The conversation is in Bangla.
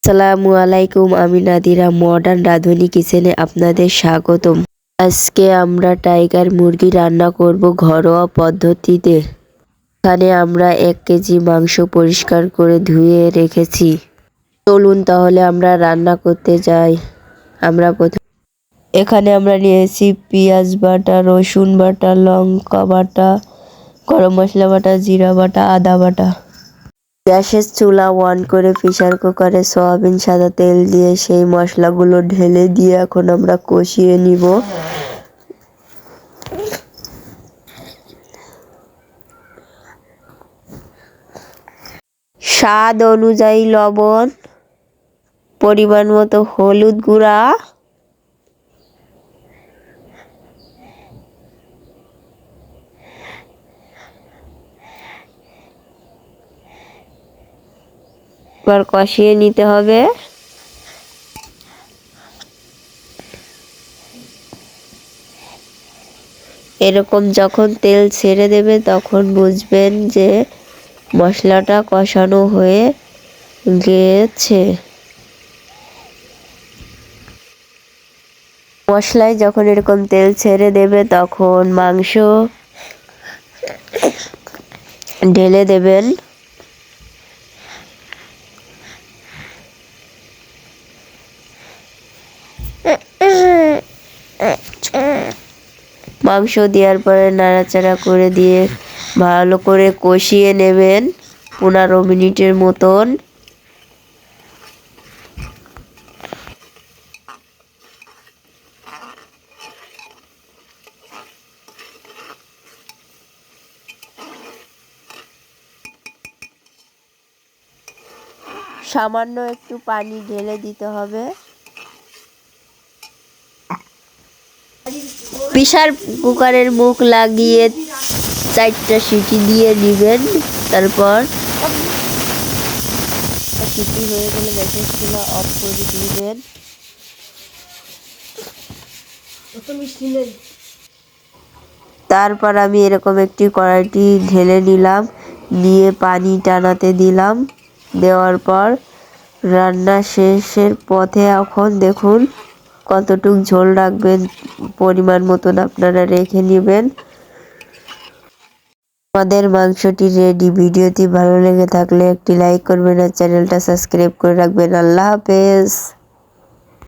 আসসালামু আলাইকুম, আমি নাদিরা মডার্ন রাঁধুনি কিচেনে আপনাদের স্বাগতম। আজকে আমরা টাইগার মুরগি রান্না করব ঘরোয়া পদ্ধতিতে। এখানে আমরা 1 কেজি মাংস পরিষ্কার করে ধুয়ে রেখেছি। চলুন তাহলে আমরা রান্না করতে যাই। এখানে আমরা নিয়েছি পেঁয়াজ বাটা, রসুন বাটা, লঙ্কা বাটা, গরম মশলা বাটা, জিরা বাটা, আদা বাটা। গ্যাসের চুলা অন করে প্রেসার কুকারে সয়াবিন সাদা তেল দিয়ে সেই মশলাগুলো ঢেলে দিয়ে এখন আমরা কষিয়ে নিব। স্বাদ অনুযায়ী লবণ, পরিমাণ মতো হলুদ গুঁড়া, এবার কষিয়ে নিতে হবে। এরকম যখন তেল ছেড়ে দেবে তখন বুঝবেন যে মশলাটা কষানো হয়ে গেছে। মশলায় যখন এরকম তেল ছেড়ে দেবে তখন মাংস ঢেলে দেবেন। মাংস দেওয়ার পরে নাড়াচাড়া করে দিয়ে ভালো করে কষিয়ে নেবেন 15 মিনিটের মতন। সামান্য একটু পানি ঢেলে দিতে হবে। প্রেসার কুকারের মুখ লাগিয়ে 4টা সিটি দিয়ে দিবেন। তারপর সিটি হয়ে গেলে গ্যাসের চুলা অফ করে দিবেন। তারপর আমি এরকম একটি কড়াইটি ঢেলে নিলাম, নিয়ে পানি টানাতে দিলাম। দেওয়ার পর রান্না শেষের পথে এখন দেখুন কতটুক ঝোল রাখবেন, পরিমাণ মতন আপনারা রেখে নেবেন। আমাদের মাংসটি রেডি। ভিডিওটি ভালো লেগে থাকলে একটি লাইক করবেন আর চ্যানেলটা সাবস্ক্রাইব করে রাখবেন। আল্লাহ হাফেজ।